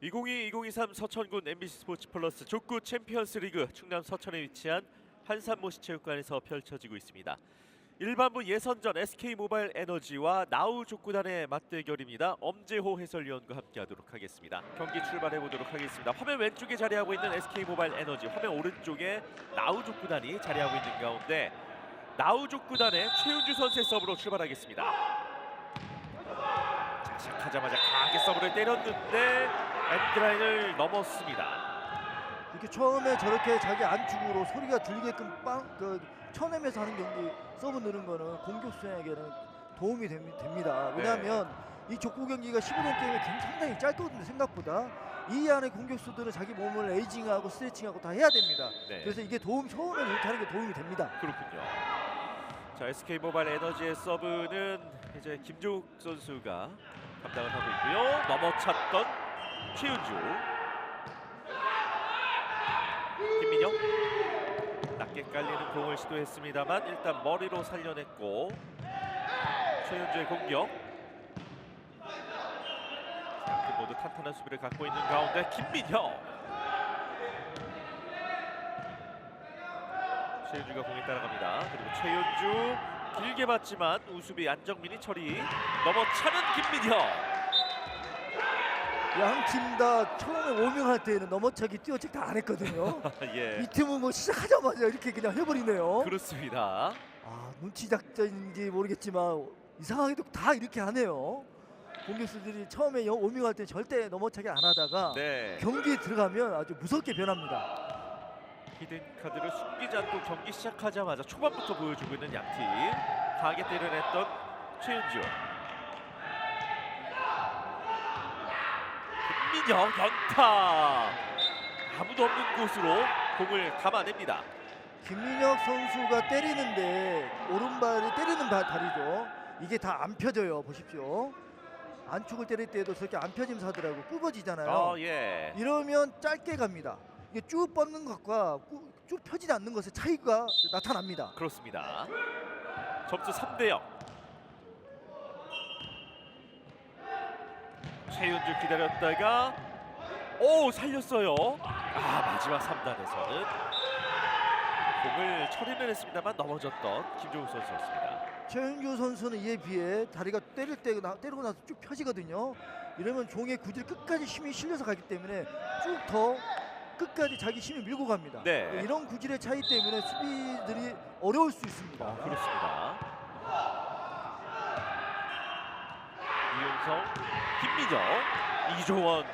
2022-2023 서천군 MBC 스포츠 플러스 족구 챔피언스 리그 충남 서천에 위치한 한산모시체육관에서 펼쳐지고 있습니다. 일반부 예선전 SK모바일 에너지와 나우 족구단의 맞대결입니다. 엄재호 해설위원과 함께하도록 하겠습니다. 경기 출발해 보도록 하겠습니다. 화면 왼쪽에 자리하고 있는 SK모바일 에너지, 화면 오른쪽에 나우 족구단이 자리하고 있는 가운데 나우 족구단의 최윤주 선수의 서브로 출발하겠습니다. 자, 시작하자마자 강하게 서브를 때렸는데 엔드라인을 넘었습니다. 이렇게 처음에 저렇게 자기 안축으로 소리가 들리게끔 쳐내면서 하는 경기 서브 넣는 거는 공격수에게는 도움이 됩니다. 왜냐하면 이 족구 경기가 15분 게임이 상당히 짧거든요. 생각보다 이 안에 공격수들은 자기 몸을 에이징하고 스트레칭하고 다 해야 됩니다. 그래서 이게 처음에 이렇게 하는 게 도움이 됩니다. 그렇군요. 자, SK모바일 에너지의 서브는 이제 김종욱 선수가 감당을 하고 있고요. 넘어찼던 최윤주, 김민영 낮게 깔리는 공을 시도했습니다만 일단 머리로 살려냈고 최윤주의 공격. 양팀 모두 탄탄한 수비를 갖고 있는 가운데 김민영, 최윤주가 공에 따라갑니다. 그리고 최윤주 길게 봤지만 우수비 안정민이 처리. 넘어차는 김민영. 양 팀 다 처음에 워밍할 때는 넘어차기 뛰어치기 다 안 했거든요. 예. 이 팀은 뭐 시작하자마자 이렇게 그냥 해버리네요. 그렇습니다. 눈치 작전인지 모르겠지만 이상하게도 다 이렇게 하네요. 공격수들이 처음에 워밍할 때 절대 넘어차기 안 하다가 경기에 들어가면 아주 무섭게 변합니다. 히든 카드를 숨기지 않고 경기 시작하자마자 초반부터 보여주고 있는 양팀. 강하게 때려냈던 최윤주. 김민영 연타. 아무도 없는 곳으로 공을 감아냅니다. 김민혁 선수가 때리는데 오른발이 때리는 다리죠. 이게 다 안 펴져요. 보십시오. 안축을 때릴 때도 저렇게 안 펴지면서 하더라고. 굽어지잖아요. 이러면 짧게 갑니다. 이게 쭉 뻗는 것과 쭉 펴지지 않는 것의 차이가 나타납니다. 그렇습니다. 점수 3대0. 최윤주 기다렸다가 살렸어요. 마지막 3단에서는 공을 처리는 했습니다만 넘어졌던 김종욱 선수였습니다. 최윤주 선수는 이에 비해 다리가 때리고 나서 쭉 펴지거든요. 이러면 종의 구질 끝까지 힘이 실려서 가기 때문에 쭉 더 끝까지 자기 힘이 밀고 갑니다. 이런 구질의 차이 때문에 수비들이 어려울 수 있습니다. 그렇습니다. 이윤성, 김민영, 이조원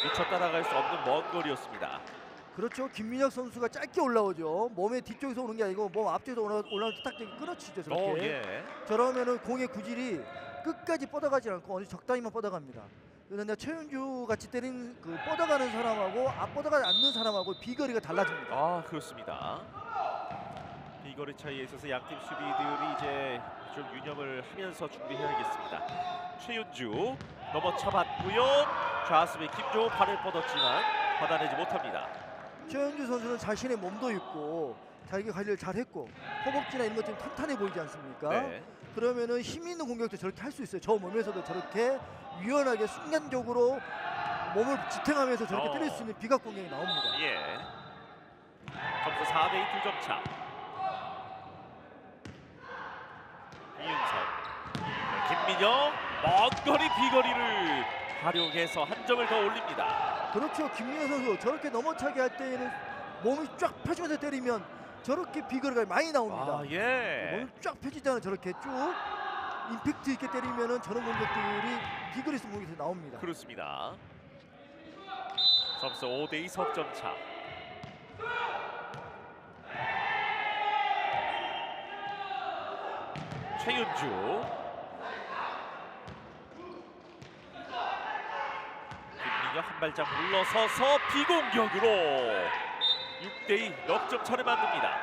미처 따라갈 수 없는 먼 거리였습니다. 그렇죠. 김민혁 선수가 짧게 올라오죠. 몸의 뒤쪽에서 오는 게 아니고 몸 앞쪽에서 올라올 때 딱 끊어치죠. 저렇게. 저러면은 공의 구질이 끝까지 뻗어가지 않고 어느 적당히만 뻗어갑니다. 그런데 최윤주 같이 때린 뻗어가는 사람하고 안 뻗어가지 않는 사람하고 비거리가 달라집니다. 그렇습니다. 비거리 차이에 있어서 양팀 수비들이 이제 좀 유념을 하면서 준비해야겠습니다. 최윤주 넘어쳐봤고요. 좌수비 김종욱 발을 뻗었지만 받아내지 못합니다. 최윤주 선수는 자신의 몸도 있고 자기 관리를 잘했고 허벅지나 이런 것 좀 탄탄해 보이지 않습니까? 그러면은 힘 있는 공격도 저렇게 할 수 있어요. 저 몸에서도 저렇게 유연하게 순간적으로 몸을 지탱하면서 저렇게 때릴 수 있는 비각 공격이 나옵니다. 점수 4대2 2점 차. 이윤성, 김민영 먼 거리 비거리를 활용해서 한 점을 더 올립니다. 그렇죠. 김민영 선수 저렇게 넘어차게 할 때에는 몸이 쫙 펴지면서 때리면 저렇게 비거리가 많이 나옵니다. 몸이 쫙 펴지잖아요. 저렇게 쭉 임팩트 있게 때리면은 저런 공격들이 비거리 있는 공격이 나옵니다. 그렇습니다. 점수 5대2 석점 차. 최윤주, 김민영 한 발짝 물러서서 비공격으로 6대2 역점 차를 만듭니다.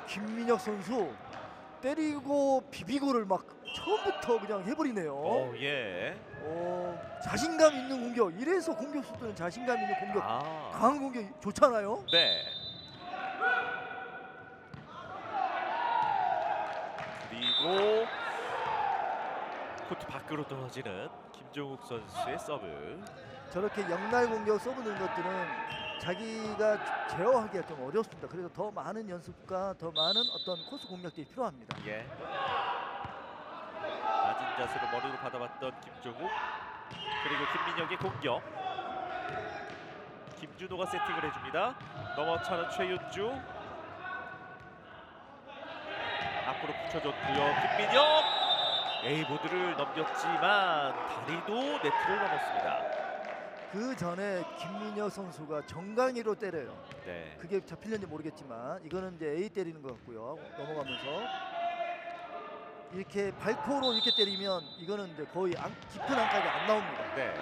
김민혁 선수 때리고 비비고를 막 처음부터 그냥 해버리네요. 자신감 있는 공격. 이래서 공격수들은 자신감 있는 공격, 강한 공격 좋잖아요. 그리고 코트 바깥 밖으로 떨어지는 김종욱 선수의 서브. 저렇게 역날 공격 서브 넣는 것들은 자기가 제어하기가 좀 어렵습니다. 그래서 더 많은 연습과 더 많은 어떤 코스 공략들이 필요합니다. 예. 낮은 자세로 머리로 받아봤던 김종욱, 그리고 김민혁의 공격. 김준호가 세팅을 해줍니다. 넘어차는 최윤주. 앞으로 붙여줬고요. 김민혁 A보드를 넘겼지만 다리도 네트를 넘었습니다. 그 전에 김민혁 선수가 정강이로 때려요. 네. 그게 잡힐는지 모르겠지만 이거는 이제 A 때리는 것 같고요. 넘어가면서 이렇게 발코로 이렇게 때리면 이거는 이제 거의 깊은 안각이 안 나옵니다. 네.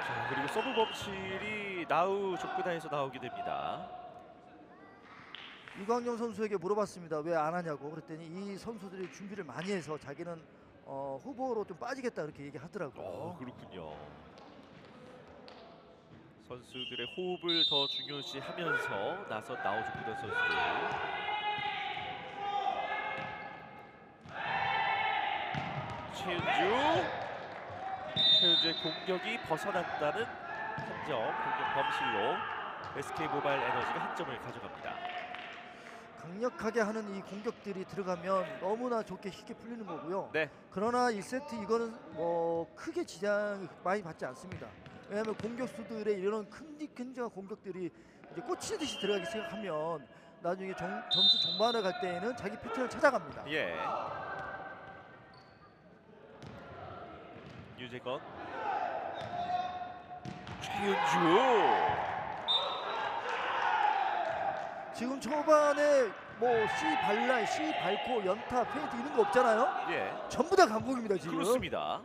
자, 그리고 서브 범실이 나우 족구단에서 나오게 됩니다. 이광용 선수에게 물어봤습니다. 왜 안 하냐고. 그랬더니 이 선수들이 준비를 많이 해서 자기는 후보로 좀 빠지겠다 그렇게 얘기하더라고요. 그렇군요. 선수들의 호흡을 더 중요시하면서 나선 나우 족구단 선수들. 최윤주의 공격이 벗어났다는 한 점, 공격 범실로 SK모바일 에너지가 한 점을 가져갑니다. 강력하게 하는 이 공격들이 들어가면 너무나 좋게 쉽게 풀리는 거고요. 네. 그러나 1세트 이거는 뭐 크게 지장 많이 받지 않습니다. 왜냐하면 공격수들의 이런 큼직큼직한 공격들이 이제 꽂히듯이 들어가기 시작하면 나중에 점수 종반을 갈 때에는 자기 패턴을 찾아갑니다. 예. 유재건, 최윤주. 지금 초반에 뭐 C 발랄, C 발코, 연타, 페인트 이런 거 없잖아요. 예. 전부 다 강공입니다 지금. 그렇습니다.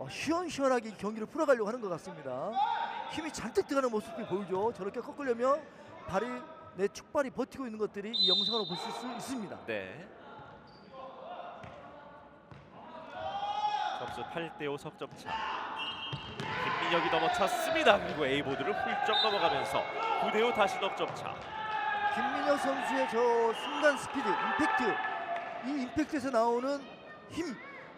시원시원하게 경기를 풀어가려고 하는 것 같습니다. 힘이 잔뜩 들어가는 모습이 보이죠. 저렇게 꺾으려면 내 축발이 버티고 있는 것들이 이 영상으로 보실 수 있습니다. 네. 점수 8대5 석점차. 김민혁이 넘어찼습니다. 그리고 A보드를 훌쩍 넘어가면서 9대5 다시 넉점차. 김민혁 선수의 저 순간 스피드, 임팩트, 이 임팩트에서 나오는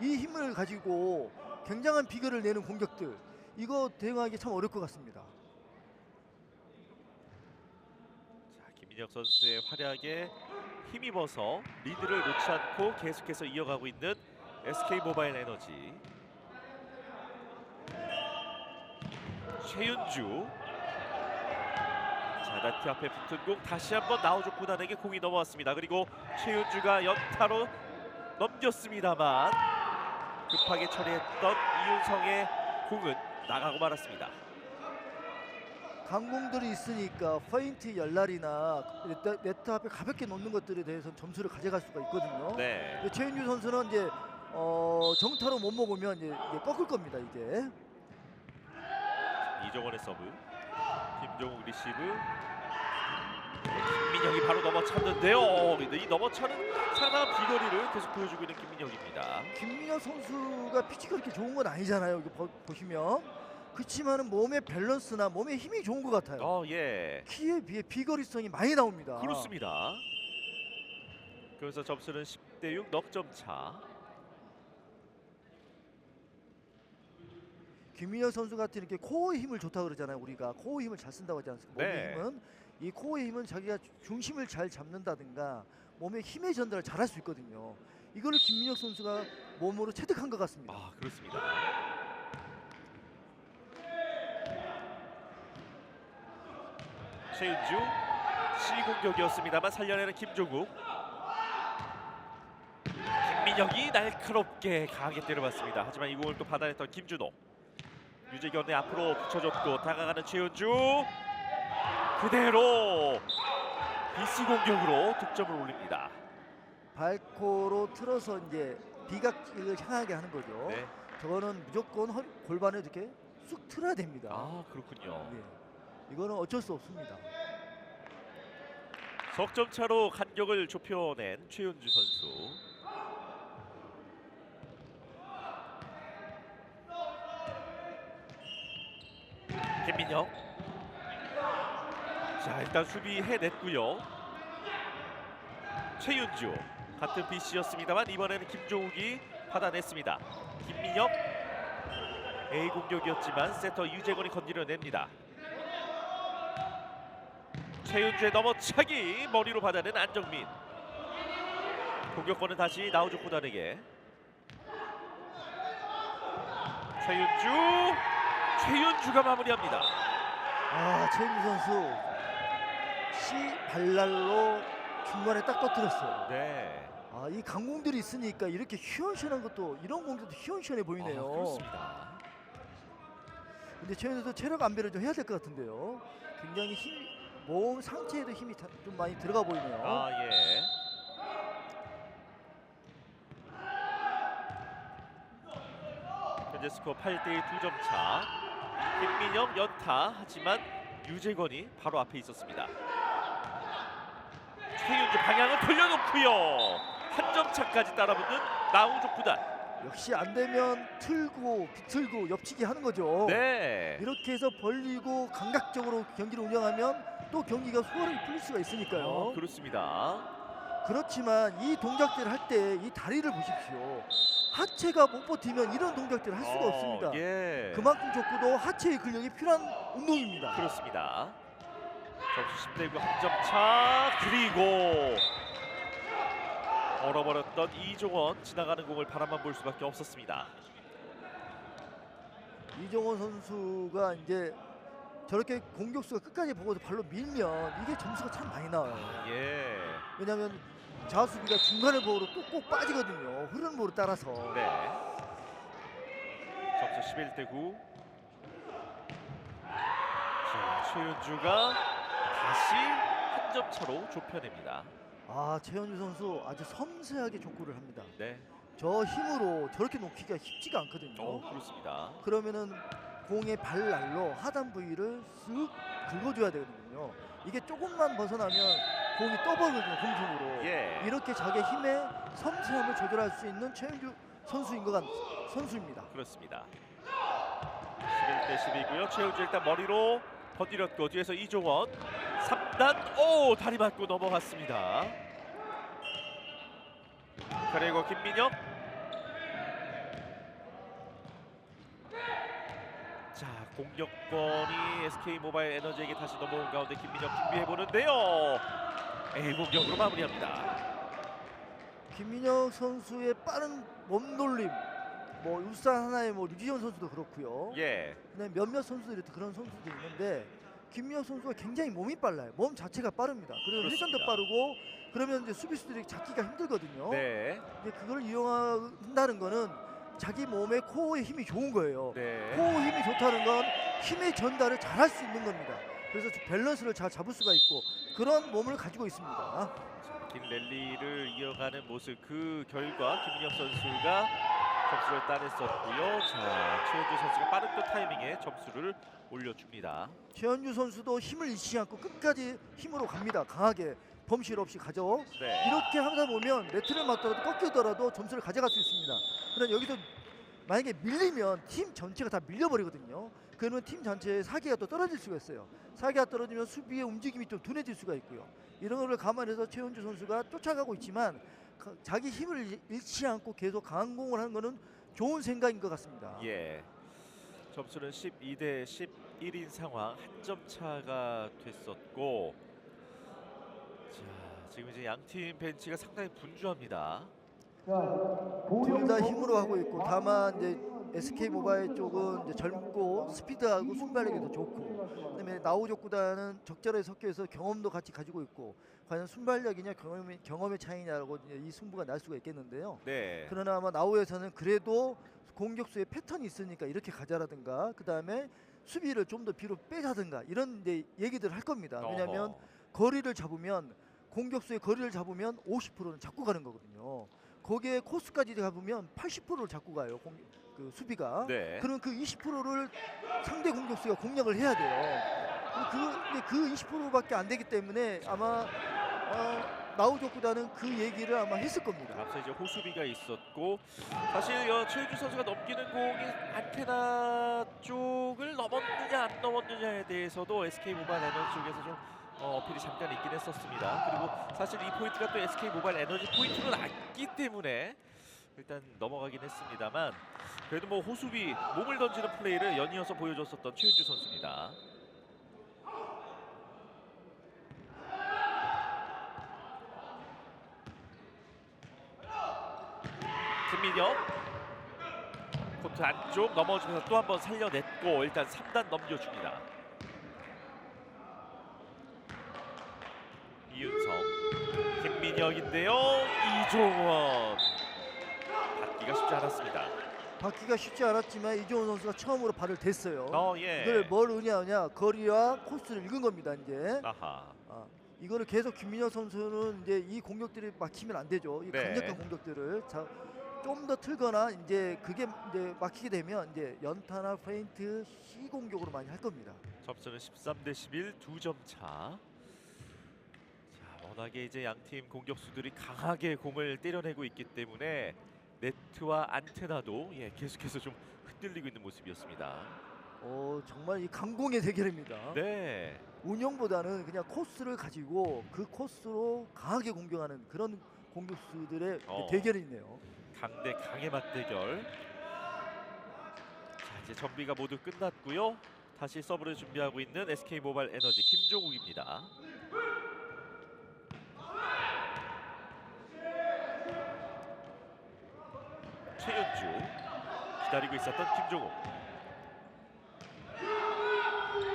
이 힘을 가지고 굉장한 비결을 내는 공격들, 이거 대응하기 참 어려울 것 같습니다. 자, 김민혁 선수의 활약에 힘입어서 리드를 놓지 않고 계속해서 이어가고 있는 SK모바일 에너지. 최윤주. 자, 나티 앞에 붙은 공 다시 한번 나우족구단에게 공이 넘어왔습니다. 그리고 최윤주가 연타로 넘겼습니다만 급하게 처리했던 이윤성의 공은 나가고 말았습니다. 강공들이 있으니까 페인트 열날이나 네트 앞에 가볍게 놓는 것들에 대해서 점수를 가져갈 수가 있거든요. 네. 최윤주 선수는 이제 정타로 못 먹으면 이제 꺾을 겁니다. 이제 이정원의 서브, 김종욱 리시브. 김민혁이 바로 넘어찼는데요. 이 넘어차는 상당한 비거리를 계속 보여주고 있는 김민혁입니다. 김민혁 선수가 피치가 그렇게 좋은 건 아니잖아요. 이거 보시면 그렇지만은 몸의 밸런스나 몸의 힘이 좋은 것 같아요. 예. 키에 비해 비거리성이 많이 나옵니다. 그렇습니다. 그래서 점수는 10대6 넉점차. 김민혁 선수 같은 이렇게 코어의 힘을 좋다 그러잖아요. 우리가 코어 힘을 잘 쓴다고 하지 않습니까? 몸의 네. 힘은 이 코어의 힘은 자기가 중심을 잘 잡는다든가 몸의 힘의 전달을 잘할 수 있거든요. 이거를 김민혁 선수가 몸으로 체득한 것 같습니다. 그렇습니다. 최윤주 C 공격이었습니다만 살려내는 김종욱. 김민혁이 날카롭게 강하게 때려봤습니다. 하지만 이 공을 또 받아냈던 김준호. 유재견의 앞으로 붙여줬고 다가가는 최윤주. 그대로 BC 공격으로 득점을 올립니다. 발코로 틀어서 이제 비각을 향하게 하는 거죠. 네. 저거는 무조건 골반을 이렇게 쑥 틀어야 됩니다. 그렇군요. 예. 이거는 어쩔 수 없습니다. 석점 차로 간격을 좁혀낸 최윤주 선수. 김민혁. 자, 일단 수비 해냈고요. 최윤주 같은 BC였습니다만 이번에는 김종욱이 받아냈습니다. 김민혁 A 공격이었지만 세터 유재건이 건드려냅니다. 최윤주의 넘어차기 머리로 받아낸 안정민. 공격권은 다시 나우족 구단에게. 최윤주가 마무리합니다. 최윤주 선수 발날로 중간에 딱 터뜨렸어요. 네. 이 강공들이 있으니까 이렇게 시원시원한 것도, 이런 공들도 시원시원해 보이네요. 그렇습니다. 근데 최윤주 선수 체력 안배를 좀 해야 될 것 같은데요. 굉장히 몸 상체에도 힘이 좀 많이 들어가 보이네요. 예. 현재 스코어 8대 2점 차. 김민영 연타, 하지만 유재건이 바로 앞에 있었습니다. 최윤주 방향을 돌려놓고요. 한 점 차까지 따라붙는 나우족 구단. 역시 안 되면 틀고 비틀고 옆치기 하는 거죠. 네. 이렇게 해서 벌리고 감각적으로 경기를 운영하면 또 경기가 수월하게 풀릴 수가 있으니까요. 그렇습니다. 그렇지만 이 동작들을 할 때 이 다리를 보십시오. 하체가 못 버티면 이런 동작들을 할 수가 없습니다. 예. 그만큼 족구도 하체의 근력이 필요한 운동입니다. 그렇습니다. 점수 10대 9 한 점 차. 그리고 얼어버렸던 이종원, 지나가는 공을 바라만 볼 수밖에 없었습니다. 이종원 선수가 이제 저렇게 공격수가 끝까지 보고서 발로 밀면 이게 점수가 참 많이 나와요. 예. 왜냐하면 좌수비가 중간을 보고 또 꼭 빠지거든요. 흐르는 볼을 따라서. 네. 점수 11대 9. 자, 최윤주가 다시 한 점 차로 좁혀냅니다. 최현주 선수 아주 섬세하게 족구를 합니다. 네. 저 힘으로 저렇게 놓기가 쉽지가 않거든요. 그렇습니다. 그러면은 공의 발날로 하단 부위를 쓱 긁어줘야 되거든요. 이게 조금만 벗어나면 공이 떠버리거든요, 공중으로. 예. 이렇게 자기 힘의 섬세함을 조절할 수 있는 최현주 선수입니다. 그렇습니다. 11대 10이고요. 최윤주 일단 머리로 건드렸고 뒤에서 이종원 3단 다리 맞고 넘어갔습니다. 그리고 김민혁. 자, 공격권이 SK 모바일 에너지에게 다시 넘어온 가운데 김민혁 준비해 보는데요. A 공격으로 마무리합니다. 김민혁 선수의 빠른 몸돌림, 울산 하나의 류지현 선수도 그렇고요. 예. 그다음에 몇몇 선수들이 그런 선수들이 있는데 김민혁 선수가 굉장히 몸이 빨라요. 몸 자체가 빠릅니다. 그리고 회전도 그렇습니다. 빠르고 그러면 이제 수비수들이 잡기가 힘들거든요. 네. 근데 그걸 이용한다는 거는 자기 몸의 코어의 힘이 좋은 거예요. 네. 코어 힘이 좋다는 건 힘의 전달을 잘할 수 있는 겁니다. 그래서 밸런스를 잘 잡을 수가 있고 그런 몸을 가지고 있습니다. 긴 랠리를 이어가는 모습, 그 결과 김민혁 선수가 점수를 따냈었고요. 자, 최현주 선수가 빠른 또 타이밍에 점수를 올려줍니다. 최현주 선수도 힘을 잃지 않고 끝까지 힘으로 갑니다. 강하게 범실 없이 가죠. 네. 이렇게 하다 보면 네트를 맞더라도 꺾이더라도 점수를 가져갈 수 있습니다. 그러나 여기서 만약에 밀리면 팀 전체가 다 밀려버리거든요. 그러면 팀 전체의 사기가 또 떨어질 수가 있어요. 사기가 떨어지면 수비의 움직임이 좀 둔해질 수가 있고요. 이런 거를 감안해서 최현주 선수가 쫓아가고 있지만 자기 힘을 잃지 않고 계속 강한 공을 하는 거는 좋은 생각인 것 같습니다. 예. 점수는 12대 11인 상황, 한 점 차가 됐었고, 자, 지금 이제 양팀 벤치가 상당히 분주합니다. 둘 다 힘으로 하고 있고 다만 이제 SK 모바일 쪽은 이제 젊고 스피드하고 순발력이 더 좋고 그다음에 나우족 구단은 적절하게 섞여서 경험도 같이 가지고 있고 과연 순발력이냐 경험의 차이냐라고 이제 이 승부가 날 수가 있겠는데요. 네. 그러나 아마 나우에서는 그래도 공격수의 패턴이 있으니까 이렇게 가자라든가 그다음에 수비를 좀 더 뒤로 빼자든가 이런 이제 얘기들을 할 겁니다. 왜냐하면 거리를 잡으면 공격수의 거리를 잡으면 50%는 잡고 가는 거거든요. 거기에 코스까지 잡으면 80%를 잡고 가요. 그 수비가. 네. 그럼 그 20%를 상대 공격수가 공략을 해야 돼요. 근데 그 20%밖에 안 되기 때문에 아마 나우족 구단은 그 얘기를 아마 했을 겁니다. 앞서 이제 호수비가 있었고 사실 최윤주 선수가 넘기는 공이 안테나 쪽을 넘었느냐 안 넘었느냐에 대해서도 SK 모바일 에너지 쪽에서 좀 어필이 잠깐 있긴 했었습니다. 그리고 사실 이 포인트가 또 SK 모바일 에너지 포인트는 아니기 때문에 일단 넘어가긴 했습니다만 그래도 뭐 호수비 몸을 던지는 플레이를 연이어서 보여줬었던 최윤주 선수입니다. 김민혁 코트 안쪽 넘어지면서 또 한 번 살려냈고 일단 3단 넘겨줍니다. 이윤성, 김민혁인데요. 이종원 받기가 쉽지 않았습니다. 받기가 쉽지 않았지만 이종원 선수가 처음으로 발을 댔어요. 예. 이걸 뭘 의미하냐? 거리와 코스를 읽은 겁니다. 이제 아하. 이거를 계속 김민혁 선수는 이제 이 공격들이 막히면 안 되죠. 이 네. 강력한 공격들을 좀 더 틀거나 이제 그게 이제 막히게 되면 이제 연타나 페인트, C 공격으로 많이 할 겁니다. 점수는 13대 11, 2점 차. 자, 워낙에 이제 양팀 공격수들이 강하게 공을 때려내고 있기 때문에 네트와 안테나도 계속해서 좀 흔들리고 있는 모습이었습니다. 정말 이 강공의 대결입니다. 네. 운영보다는 그냥 코스를 가지고 그 코스로 강하게 공격하는 그런 공격수들의 대결이 있네요. 강대 강의 맞대결. 자, 이제 정비가 모두 끝났고요. 다시 서브를 준비하고 있는 SK 모바일 에너지 김종욱입니다. 최윤주 기다리고 있었던 김종욱.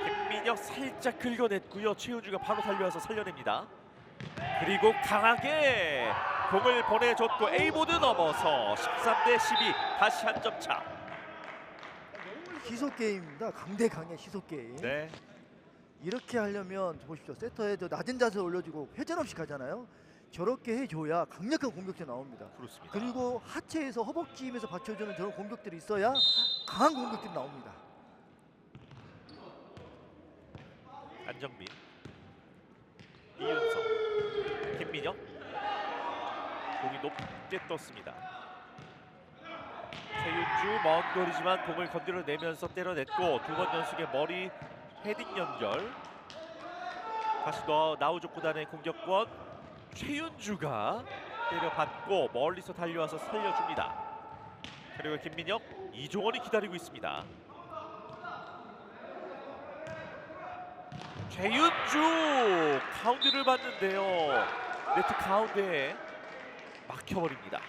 김민혁 살짝 긁어냈고요. 최윤주가 바로 달려와서 살려냅니다. 그리고 강하게 공을 보내줬고 A보드 넘어서 13대 12 다시 한 점 차. 시속 게임입니다. 강대 강의 시속 게임. 네. 이렇게 하려면 보십시오. 세터에 저 낮은 자세를 올려주고 회전 없이 가잖아요. 저렇게 해줘야 강력한 공격이 나옵니다. 그렇습니다. 그리고 하체에서 허벅지 힘에서 받쳐주는 저런 공격들이 있어야 강한 공격들이 나옵니다. 안정빈, 이윤성, 김민혁 공이 높게 떴습니다. 최윤주 먼 거리지만 공을 건드려내면서 때려냈고 두 번 연속의 머리 헤딩 연결. 다시 나우족 구단의 공격권 최윤주가 때려받고 멀리서 달려와서 살려줍니다. 그리고 김민혁, 이종원이 기다리고 있습니다. 최윤주 가운데를 봤는데요. 네트 가운데에 막혀버립니다.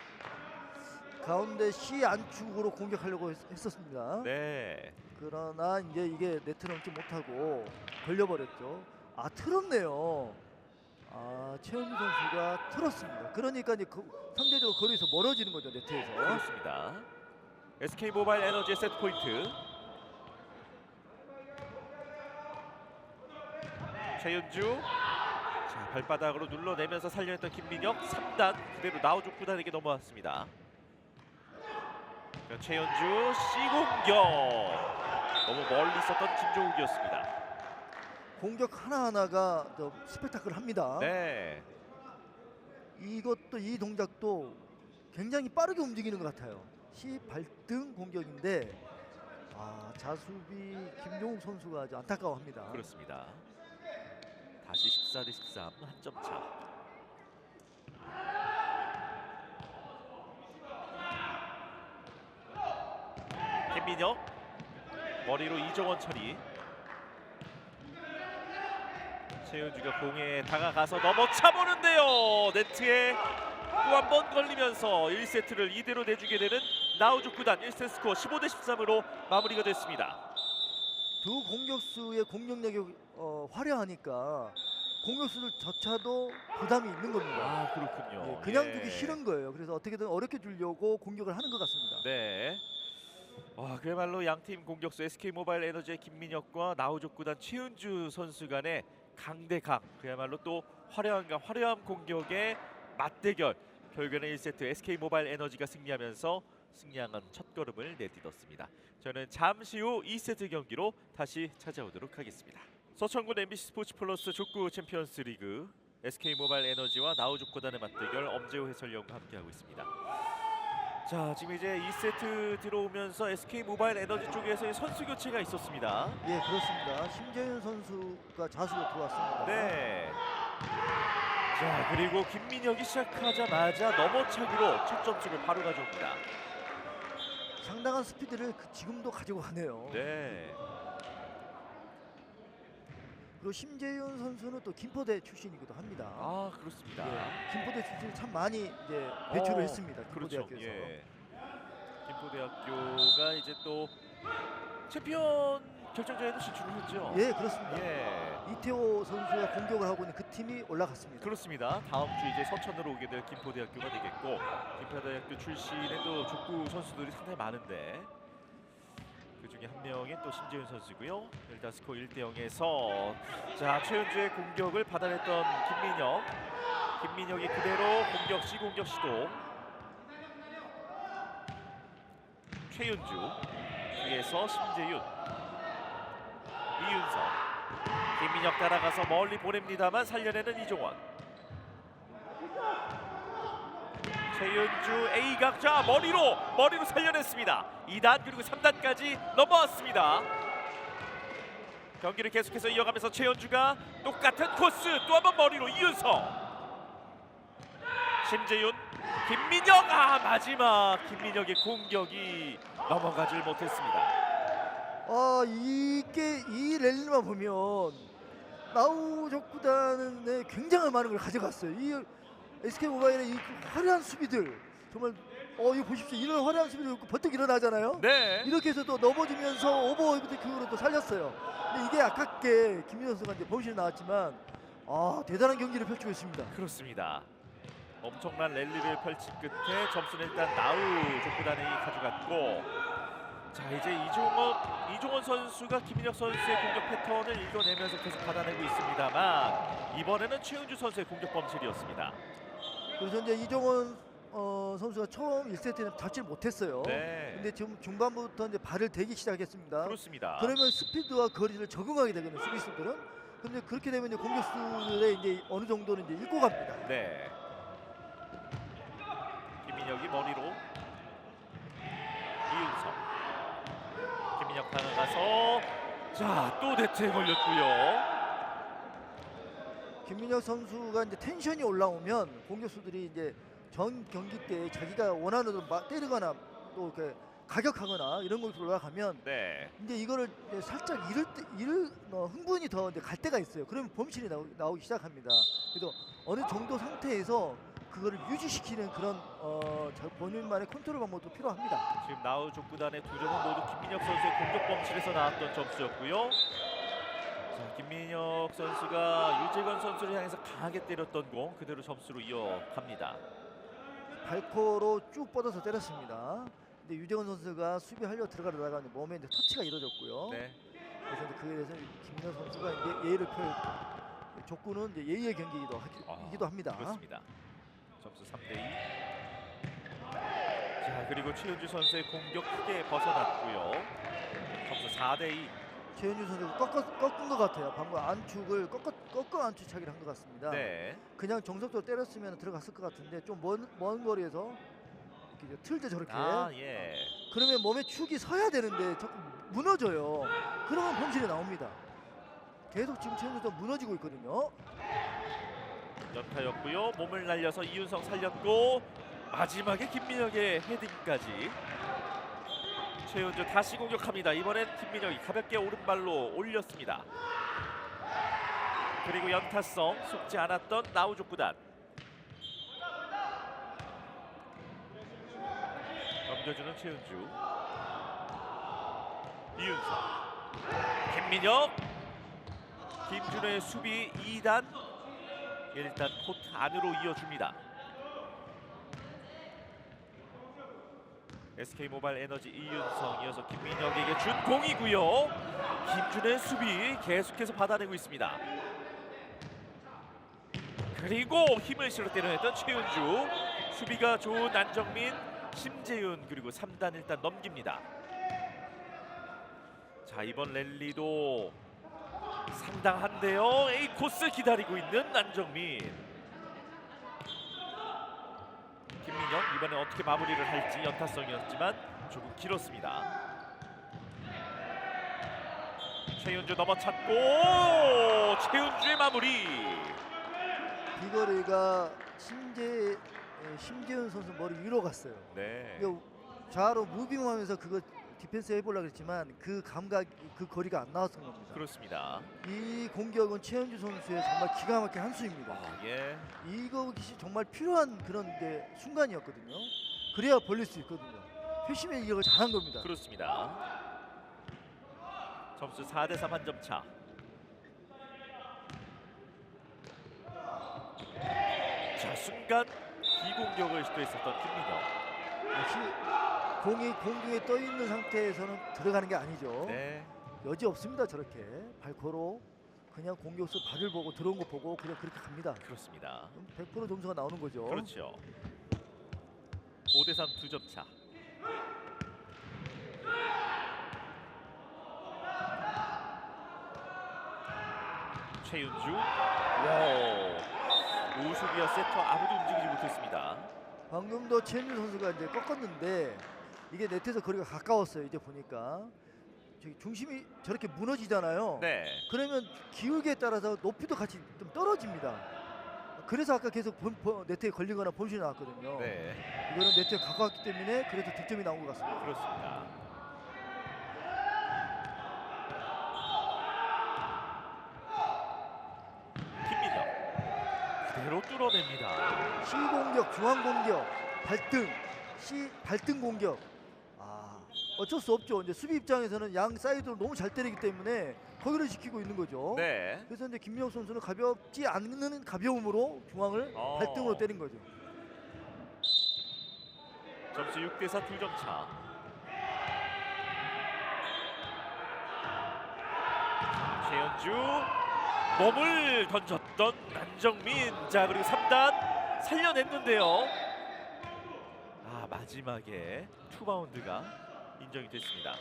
가운데 C 안쪽으로 공격하려고 했었습니다. 네. 그러나 이제 이게 네트를 넘지 못하고 걸려버렸죠. 틀었네요. 최은주 선수가 틀었습니다. 그러니까 이제 상대적으로 거리에서 멀어지는 거죠, 네트에서. 그렇습니다. SK 모바일 에너지의 세트 포인트. 최윤주. 자, 발바닥으로 눌러내면서 살려냈던 김민혁 3단 그대로 나우족 구단에게 넘어왔습니다. 최윤주 C 공격. 너무 멀리 있었던 김종욱이었습니다. 공격 하나하나가 스펙타클합니다. 네. 이 동작도 굉장히 빠르게 움직이는 것 같아요. C 발등 공격인데 자수비 김종욱 선수가 아주 안타까워합니다. 그렇습니다. 다시 14대 13 한 점 차. 김민혁 머리로 이정원 처리. 최윤주가 공에 다가가서 넘어차 보는데요. 네트에 또 한 번 걸리면서 1세트를 이대로 내주게 되는 나우족 구단 1세트 스코어 15대 13으로 마무리가 됐습니다. 두 공격수의 공격력이 화려하니까 공격수들조차도 부담이 있는 겁니다. 그렇군요. 그냥 두기 싫은 거예요. 그래서 어떻게든 어렵게 주려고 공격을 하는 것 같습니다. 네. 그야말로 양팀 공격수 SK 모바일 에너지의 김민혁과 나우족 구단 최윤주 선수 간의 강대강, 그야말로 또 화려함과 화려함 공격의 맞대결. 결국에는 1세트 SK 모바일 에너지가 승리하면서 승리향한 첫걸음을 내딛었습니다. 저는 잠시 후 2세트 경기로 다시 찾아오도록 하겠습니다. 서천군 MBC 스포츠 플러스 족구 챔피언스 리그 SK 모바일 에너지와 나우족 구단의 맞대결 엄재호 해설위원과 함께하고 있습니다. 자, 지금 이제 2세트 들어오면서 SK 모바일 에너지 쪽에서의 선수 교체가 있었습니다. 예, 그렇습니다. 심재윤 선수가 자수로 들어왔습니다. 네. 자, 그리고 김민혁이 시작하자마자 넘어차기로 첫 점수를 바로 가져옵니다. 상당한 스피드를 지금도 가지고 가네요. 네. 그리고 심재윤 선수는 또 김포대 출신이기도 합니다. 아, 그렇습니다. 예, 김포대 출신을 참 많이 이제 배출을 했습니다. 그렇죠. 김포대학교에서. 예. 김포대학교가 이제 또 챔피언 결정전에도 진출을 했죠. 예, 그렇습니다. 예. 이태호 선수가 공격을 하고 있는 그 팀이 올라갔습니다. 그렇습니다. 다음 주 이제 서천으로 오게 될 김포대학교가 되겠고, 김포대학교 출신의 또 족구 선수들이 상당히 많은데 그 중에 한 명이 또 심재윤 선수고요. 일단 스코어 1대0에서 자, 최은주의 공격을 받아냈던 김민혁이 그대로 공격 시도. 최윤주 뒤에서 심재윤, 이윤석, 김민혁 따라가서 멀리 보냅니다만 살려내는 이종원. 최윤주 A각, 자, 머리로 살려냈습니다. 2단 그리고 3단까지 넘어왔습니다. 경기를 계속해서 이어가면서 최윤주가 똑같은 코스 또 한 번 머리로 이윤석, 심재윤, 김민혁, 마지막 김민혁의 공격이 넘어가질 못했습니다. 이게 이 랠리만 보면 나우 족구단은 굉장히 많은 걸 가져갔어요. 이 SK 모바일의 이 화려한 수비들 정말 이거 보십시오. 이런 화려한 수비들 버뜩 일어나잖아요. 네. 이렇게 해서 또 넘어지면서 오버헤드킥으로 또 살렸어요. 근데 이게 아깝게 김민호 선수가 이제 범실이 나왔지만 대단한 경기를 펼치고 있습니다. 그렇습니다. 엄청난 랠리를 펼친 끝에 점수는 일단 나우 족구단이 가져갔고, 자, 이제 이종원 선수가 김민혁 선수의 공격 패턴을 읽어내면서 계속 받아내고 있습니다만 이번에는 최은주 선수의 공격 범실이었습니다. 그래서 이제 이종원 선수가 처음 1세트는 잡지 못했어요. 네. 근데 지금 중반부터 이제 발을 대기 시작했습니다. 그렇습니다. 그러면 스피드와 거리를 적응하게 되거든요, 수비수들은. 근데 그렇게 되면 이제 공격수들의 이제 어느 정도는 이제 읽고 갑니다. 네. 김민혁이 머리로, 이윤석, 김민혁 다가가서 자, 또 네트에 걸렸고요. 김민혁 선수가 이제 텐션이 올라오면 공격수들이 이제 전 경기 때 자기가 원하는 대로 막 때리거나 또 이렇게 가격하거나 이런 것으로 올라가면 네. 이제 이거를 이제 살짝 흥분이 더 이제 갈 때가 있어요. 그러면 범실이 나오기 시작합니다. 그래서 어느 정도 상태에서 그거를 유지시키는 그런 본인만의 컨트롤 방법도 필요합니다. 지금 나우 족구단의 두 점은 모두 김민혁 선수의 공격 범실에서 나왔던 점수였고요. 자, 김민혁 선수가 유재건 선수를 향해서 강하게 때렸던 공 그대로 점수로 이어갑니다. 발코로 쭉 뻗어서 때렸습니다. 근데 유재건 선수가 수비하려고 들어가려다가 몸에 이제 터치가 이루어졌고요. 네. 그래서 이제 그에 대해서 김민혁 선수가 이제 예의를 족구는 이제 예의의 경기이기도 합니다. 그렇습니다. 점수 3대2. 자, 그리고 최윤주 선수의 공격 크게 벗어났고요. 점수 4대2. 최현주 선수가 꺾은 것 같아요. 방금 안축을 꺾어 안축차기를 한 것 같습니다. 네. 그냥 정석적으로 때렸으면 들어갔을 것 같은데 좀 먼 거리에서 이렇게 틀때 저렇게 예. 그러면 몸에 축이 서야 되는데 자꾸 무너져요. 그러면 범실이 나옵니다. 계속 지금 최현주 선수가 무너지고 있거든요. 연타였고요. 몸을 날려서 이윤성 살렸고 마지막에 김민혁의 헤딩까지. 최윤주 다시 공격합니다. 이번엔 김민혁이 가볍게 오른발로 올렸습니다. 그리고 연타성 속지 않았던 나우족구단. 넘겨주는 최윤주. 이윤석, 김민혁, 김준호의 수비 2단 일단 코트 안으로 이어줍니다. SK 모바일 에너지 이윤성 이어서 김민혁에게 준 공이고요. 김준호의 수비 계속해서 받아내고 있습니다. 그리고 힘을 실어 때려냈던 최윤주, 수비가 좋은 안정민, 심재윤, 그리고 3단 일단 넘깁니다. 자, 이번 랠리도 상당한데요. A 코스 기다리고 있는 안정민. 김민혁 이번에 어떻게 마무리를 할지 연타성이었지만 조금 길었습니다. 최윤주 넘어찼고 최윤주의 마무리. 비거리가 심재훈 선수 머리 위로 갔어요. 네. 이거 좌로 무빙하면서 그거 디펜스 해보려고 했지만 그 감각, 그 거리가 안 나왔던 겁니다. 그렇습니다. 이 공격은 최현주 선수의 정말 기가 막힌 한 수입니다. 아, 예. 이것이 정말 필요한 그런 순간이었거든요. 그래야 벌릴 수 있거든요. 회심의 이격을 잘한 겁니다. 그렇습니다. 점수 4대3 한 점 차. 자, 순간 비공격을 시도했었던 김민혁. 역시 공이 공중에 떠 있는 상태에서는 들어가는 게 아니죠. 네. 여지 없습니다. 저렇게 발코로 그냥 공격수 발을 보고 들어온 거 보고 그냥 그렇게 갑니다. 그렇습니다. 100% 점수가 나오는 거죠. 그렇죠. 5대3 2점 차. 최윤주. 우수비와 세터 아무도 움직이지 못했습니다. 방금도 최현주 선수가 이제 꺾었는데 이게 네트에서 거리가 가까웠어요. 이제 보니까 저기 중심이 저렇게 무너지잖아요. 네. 그러면 기울기에 따라서 높이도 같이 좀 떨어집니다. 그래서 아까 계속 네트에 걸리거나 본심이 나왔거든요. 네. 이거는 네트에 가까웠기 때문에 그래도 득점이 나온 것 같습니다. 그렇습니다. 김민혁 그대로 뚫어냅니다. C 공격, 중앙 공격, 발등, C 발등 공격. 어쩔 수 없죠. 이제 수비 입장에서는 양 사이드로 너무 잘 때리기 때문에 거기를 지키고 있는 거죠. 네. 그래서 이제 김민혁 선수는 가볍지 않는 가벼움으로 중앙을 발등으로 때린 거죠. 점수 6대4 2점 차. 최현주 몸을 던졌던 안정민. 자, 그리고 3단 살려냈는데요. 마지막에 투바운드가 인정이 됐습니다.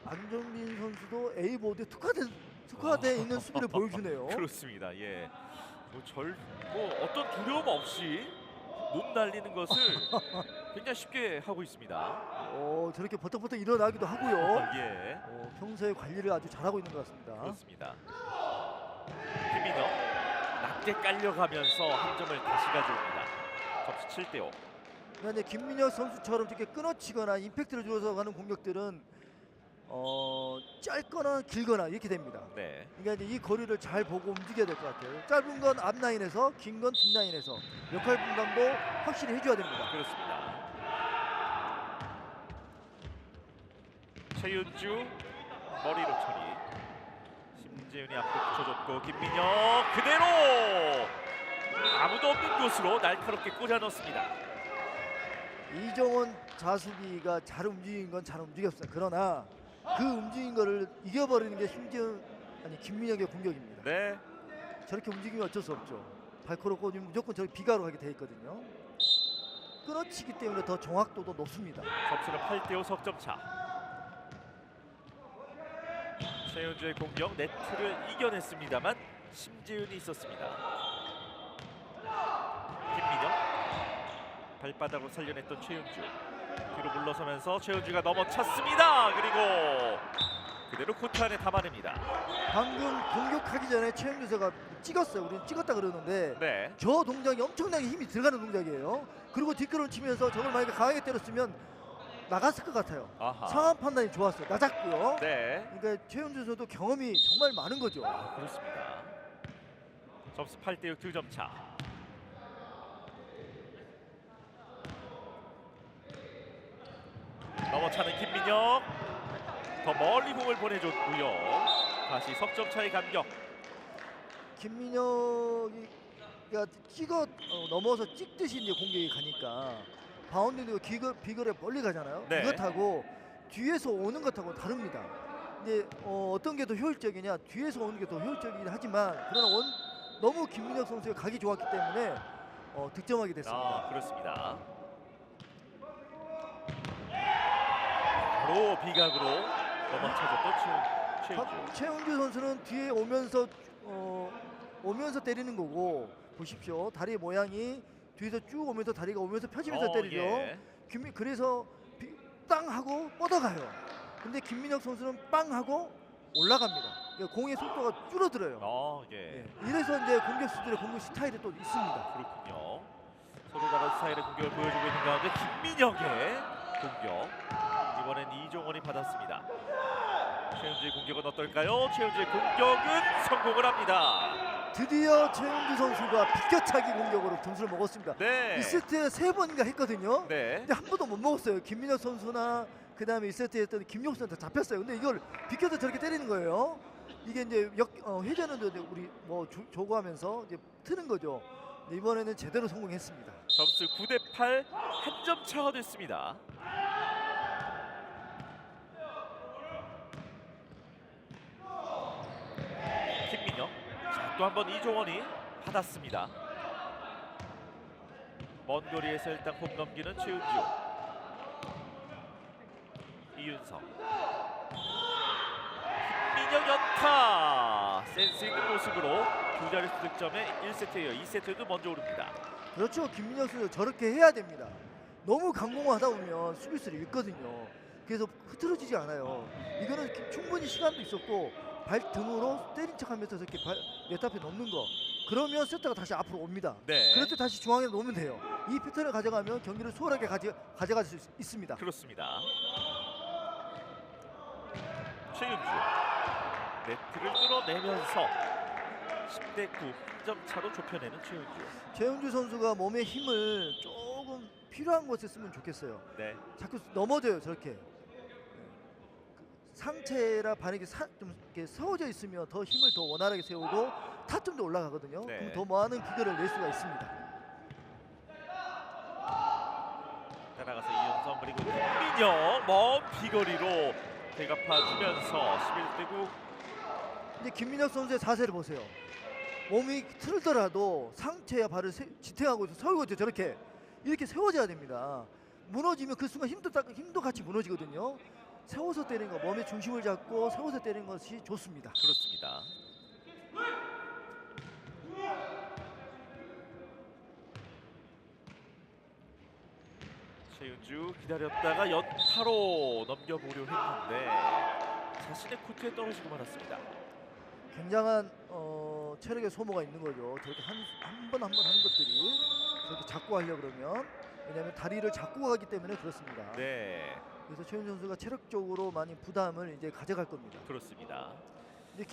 안정민 선수도 A 보드에 특화돼 있는 수비를 보여주네요. 그렇습니다. 예. 어떤 두려움 없이 몸 날리는 것을 굉장히 쉽게 하고 있습니다. 저렇게 버떡버떡 일어나기도 하고요. 예. 평소에 관리를 아주 잘하고 있는 것 같습니다. 그렇습니다. 김민혁 낮게 깔려가면서 한 점을 다시 가져옵니다. 점수 7대5. 그런데 김민혁 선수처럼 이렇게 끊어치거나 임팩트를 주어서 가는 공격들은 짧거나 길거나 이렇게 됩니다. 네. 그러니까 이제 이 거리를 잘 보고 움직여야 될 것 같아요. 짧은 건 앞라인에서, 긴 건 뒷라인에서 역할 분담도 확실히 해줘야 됩니다. 그렇습니다. 최윤주 머리로 처리. 심재윤이 앞으로 붙여줬고 김민혁 그대로 아무도 없는 곳으로 날카롭게 꽂아 넣습니다. 이정원 자수비가 잘 움직인 건 잘 움직였어요. 그러나 그 움직인 거를 이겨버리는 게 김민혁의 공격입니다. 네. 저렇게 움직이면 어쩔 수 없죠. 발코로 꽂으면 무조건 저기 비가로 가게 돼 있거든요. 끊어치기 때문에 더 정확도도 높습니다. 점수는 8대5 석점 차. 최윤주의 공격 네트를 이겨냈습니다만 심재윤이 있었습니다. 김민혁 발바닥으로 살려냈던 최윤주. 뒤로 물러서면서 최윤주가 넘어찼습니다. 그리고 그대로 코트 안에 담아냅니다. 방금 공격하기 전에 최현주 선수가 찍었어요. 우리는 찍었다 그러는데 네. 저 동작이 엄청나게 힘이 들어가는 동작이에요. 그리고 뒷걸음 치면서 저걸 만약에 강하게 때렸으면 나갔을 것 같아요. 아하. 상황 판단이 좋았어요. 낮았고요. 네. 그러니까 최현주 선수도 경험이 정말 많은 거죠. 그렇습니다. 점수 8대6 2점 차. 넘어차는 김민혁. 더 멀리 공을 보내줬고요. 다시 석점 차의 간격. 김민혁이 넘어서 찍듯이 이제 공격이 가니까 바운드도 비거리에 멀리 가잖아요. 네. 이것하고 뒤에서 오는 것하고 다릅니다. 이제 어떤 게 더 효율적이냐? 뒤에서 오는 게 더 효율적이긴 하지만 그러나 너무 김민혁 선수가 각이 좋았기 때문에 득점하게 됐습니다. 그렇습니다. 바로 비각으로 넘어차줬던 최윤주. 최은주 선수는 뒤에 오면서 때리는 거고 보십시오. 다리 모양이 뒤에서 쭉 오면서 다리가 오면서 펴지면서 때리죠. 예. 그래서 땅 하고 뻗어가요. 근데 김민혁 선수는 빵 하고 올라갑니다. 공의 속도가 줄어들어요. 예. 예. 이래서 이제 공격수들의 공격 스타일이 또 있습니다. 그렇군요. 서로 다른 스타일의 공격을 보여주고 있는 가운데 김민혁의 공격. 이번엔 이종원이 받았습니다. 최은주의 공격은 어떨까요? 최은주의 공격은 성공을 합니다. 드디어 최은주 선수가 비껴차기 공격으로 점수를 먹었습니다. 네. 2세트에 3번인가 했거든요. 네. 근데 한 번도 못 먹었어요. 김민혁 선수나 그다음에 2세트에 했던 김용수 선수 다 잡혔어요. 근데 이걸 비껴서 저렇게 때리는 거예요. 이게 이제 회전은 이제 우리 뭐 조고하면서 이제 트는 거죠. 이번에는 제대로 성공했습니다. 점수 9대8 한 점 차가 됐습니다. 김민혁. 자, 또 한 번 이종원이 받았습니다. 먼 거리에서 일단 폼 넘기는 최은주. 이윤성. 김민혁 연타. 센스 있는 모습으로 두 자릿수 득점에 1세트에 이어 2세트에도 먼저 오릅니다. 그렇죠. 김민혁 선수 저렇게 해야 됩니다. 너무 강공하다 보면 수비수를 읽거든요. 그래서 흐트러지지 않아요. 이거는 충분히 시간도 있었고 발등으로 때린 척하면서 이렇게 네트 앞에 넘는 거. 그러면 세트가 다시 앞으로 옵니다. 네. 그럴 때 다시 중앙에 놓으면 돼요. 이 패턴을 가져가면 경기를 수월하게 가져갈 수 있습니다. 그렇습니다. 최윤주 네트를 뚫어내면서 10대9 한 점 차로 좁혀내는 최윤주. 최은주 선수가 몸에 힘을 조금 필요한 곳에 쓰면 좋겠어요. 네. 자꾸 넘어져요 저렇게. 상체라 반응이 좀 이렇게 세워져 있으면 더 힘을 더 원활하게 세우고 타점도 올라가거든요. 네. 그럼 더 많은 비결을 낼 수가 있습니다. 따라가서 이윤성 그리고 김민혁 먼 비거리로 대갚아주면서 11대9. 이제 김민혁 선수의 자세를 보세요. 몸이 틀더라도 상체와 발을 지탱하고 있어 서고 있죠. 저렇게 이렇게 세워져야 됩니다. 무너지면 그 순간 힘도 같이 무너지거든요. 세워서 때리는 거, 몸의 중심을 잡고 세워서 때리는 것이 좋습니다. 그렇습니다. 최윤주 기다렸다가 연타로 넘겨보려 했는데 자신의 코트에 떨어지고 말았습니다. 굉장한 체력의 소모가 있는 거죠. 저렇게 한 번 하는 것들이 저렇게 잡고 하려고 그러면 왜냐하면 다리를 잡고 가기 때문에 그렇습니다. 네, 그래서 최윤주 선수가 체력적으로 많이 부담을 이제 가져갈 겁니다. 그렇습니다. 이제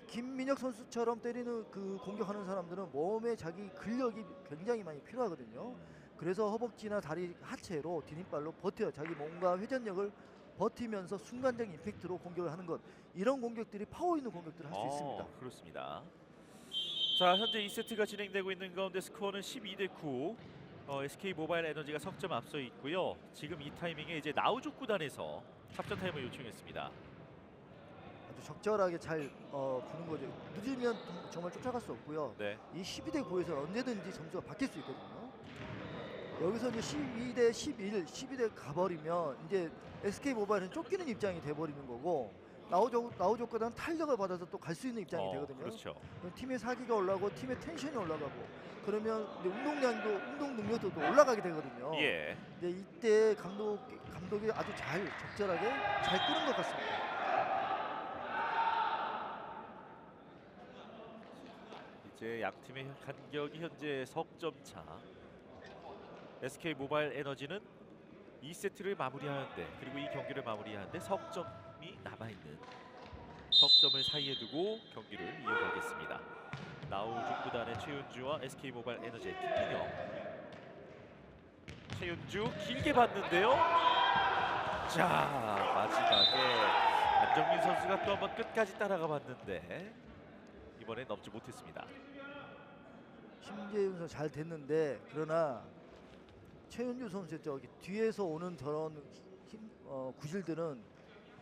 김민혁 선수처럼 때리는 그 공격하는 사람들은 몸에 자기 근력이 굉장히 많이 필요하거든요. 그래서 허벅지나 다리 하체로 디딤발로 버텨 자기 몸과 회전력을 버티면서 순간적인 임팩트로 공격을 하는 것, 이런 공격들이 파워 있는 공격들을 할 수 있습니다. 그렇습니다. 자, 현재 2세트가 진행되고 있는 가운데 스코어는 12대9. SK 모바일 에너지가 석점 앞서 있고요. 지금 이 타이밍에 이제 나우족 구단에서 합전 타임을 요청했습니다. 아주 적절하게 잘 부는 거죠. 늦으면 정말 쫓아갈 수 없고요. 네, 이 12대9에서 언제든지 점수가 바뀔 수 있거든요. 여기서 이제 12대 11, 12대 가버리면 이제 SK 모바일은 쫓기는 입장이 돼버리는 거고 나우족보다는 탄력을 받아서 또 갈 수 있는 입장이 되거든요. 그렇죠. 팀의 사기가 올라가고 팀의 텐션이 올라가고 그러면 이제 운동 능력도 또 올라가게 되거든요. 예. 근데 이때 감독이 아주 적절하게 잘 끄는 것 같습니다. 이제 양 팀의 간격이 현재 석점 차. SK 모바일 에너지는 2세트를 마무리하는데 그리고 이 경기를 마무리하는데 석점이 남아있는 석점을 사이에 두고 경기를 이어가겠습니다. 나우족 구단의 최윤주와 SK 모바일 에너지의 김민혁. 최윤주 길게 봤는데요. 자, 마지막에 안정민 선수가 또 한번 끝까지 따라가 봤는데 이번엔 넘지 못했습니다. 심재윤 선수 잘 됐는데 그러나 최윤주 선수의 저기 뒤에서 오는 저런 구실들은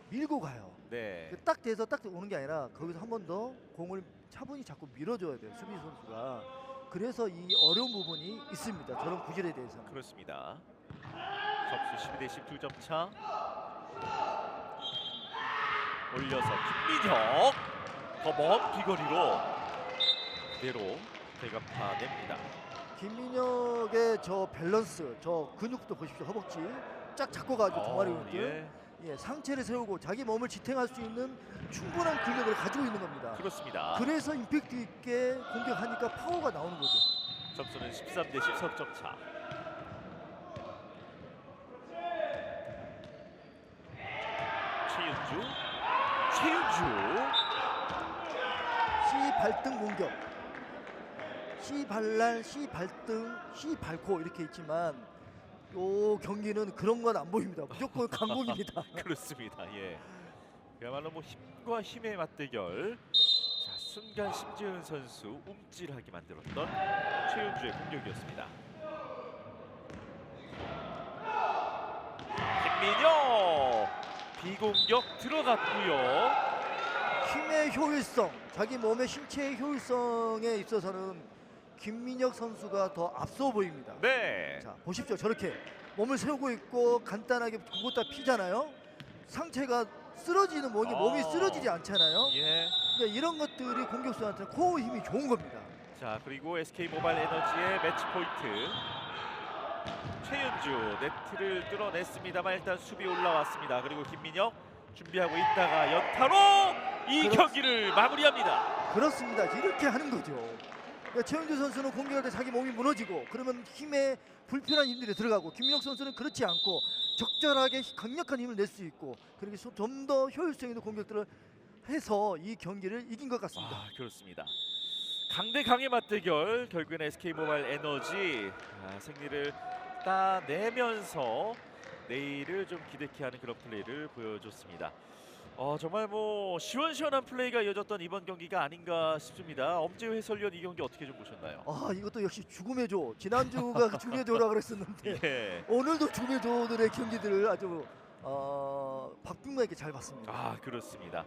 밀고 가요. 네. 딱 돼서 딱 오는 게 아니라 거기서 한 번 더 공을 차분히 자꾸 밀어줘야 돼요. 수비 선수가. 그래서 이 어려운 부분이 있습니다. 저런 구질에 대해서는. 그렇습니다. 점수 12대10 2점 차. 올려서 김민혁 더 먼 비거리로 그대로 대갚아냅니다. 김민혁의 저 밸런스, 저 근육도 보십시오. 허벅지 쫙 잡고 가지고 종아리 근육. 예. 예, 상체를 세우고 자기 몸을 지탱할 수 있는 충분한 근력을 가지고 있는 겁니다. 그렇습니다. 그래서 임팩트 있게 공격하니까 파워가 나오는 거죠. 점수는 13대 13점 차. 최윤주 C 발등 공격, C 발랄, C 발등, C 발코 이렇게 있지만 요 경기는 그런 건 안 보입니다. 무조건 강공입니다. 그렇습니다. 예. 그야말로 뭐 힘과 힘의 맞대결. 자, 순간 심지은 선수 움찔하게 만들었던 최윤주의 공격이었습니다. 김민혁 비공격 들어갔고요. 힘의 효율성, 자기 몸의 신체의 효율성에 있어서는 김민혁 선수가 더 앞서 보입니다. 네. 자, 보십시오. 저렇게 몸을 세우고 있고 간단하게 구고 다 피잖아요. 상체가 쓰러지는 몸이 쓰러지지 않잖아요. 예. 그러니까 이런 것들이 공격수한테 코어 힘이 좋은 겁니다. 자, 그리고 SK 모바일 에너지의 매치 포인트. 최윤주 네트를 뚫어냈습니다.만 일단 수비 올라왔습니다. 그리고 김민혁 준비하고 있다가 연타로 이 경기를 마무리합니다. 그렇습니다. 이렇게 하는 거죠. 그러니까 최윤주 선수는 공격할 때 자기 몸이 무너지고 그러면 힘에 불편한 힘들이 들어가고 김민혁 선수는 그렇지 않고 적절하게 강력한 힘을 낼 수 있고 그렇게 좀 더 효율성 있는 공격들을 해서 이 경기를 이긴 것 같습니다. 아, 그렇습니다. 강대 강의 맞대결 결국에는 SK 모바일 에너지 승리를 따내면서 내일을 좀 기대케 하는 그런 플레이를 보여줬습니다. 정말 뭐 시원시원한 플레이가 이어졌던 이번 경기가 아닌가 싶습니다. 엄지우 해설위원 이 경기 어떻게 좀 보셨나요? 이것도 역시 죽음의 조. 지난주가 그 죽음의 조라 그랬었는데 예. 오늘도 죽음의 조들의 경기들을 아주 박빙감 있게 잘 봤습니다. 아, 그렇습니다.